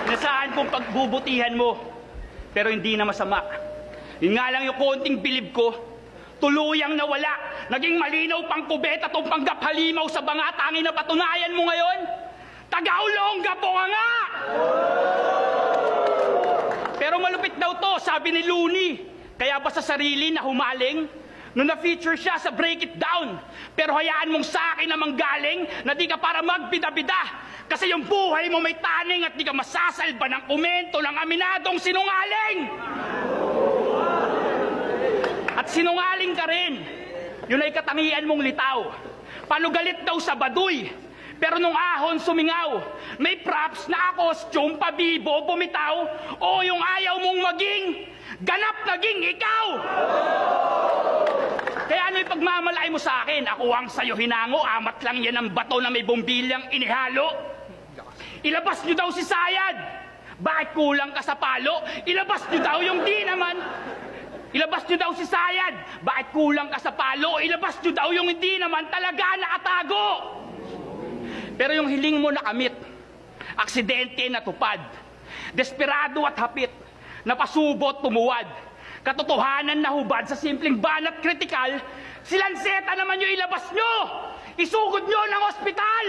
Nasaan kong pagbubutihan mo, pero hindi na masama. Yun nga lang yung konting bilib ko, tuluyang nawala. Naging malinaw pang kubeta tong panggap halimaw sa banga. Tangin na patunayan mo ngayon, Tagaulongga po nga! Pero malupit daw to, sabi ni Looney. Kaya ba sa sarili na humaling? Nung na-feature siya sa Break It Down. Pero hayaan mong sa akin na manggaling na di ka para magbida-bida. Kasi yung buhay mo may taning at di ka masasalba ng komento ng aminadong sinungaling. At sinungaling ka rin. Yun ay katangian mong litaw. Panugalit daw sa baduy. Pero nung ahon sumingaw, may props na costume, pabibo, bumitaw, o yung ayaw mong maging, ganap naging ikaw! Kaya ano'y pagmamalaki mo sa akin? Ako ang sa'yo hinango, amat lang yan ang bato na may bumbilyang inihalo. Ilabas nyo daw si Sayad! Bakit kulang ka sa palo? Ilabas nyo daw yung di naman. Ilabas nyo daw si Sayad! Bakit kulang ka sa palo? Ilabas nyo daw yung hindi naman talaga nakatago! Pero yung hiling mo nakamit, aksidente natupad, desperado at hapit, napasubot tumuwad, katotohanan na hubad sa simpleng banat kritikal, si Lanceta naman yung ilabas nyo! Isugod nyo ng ospital!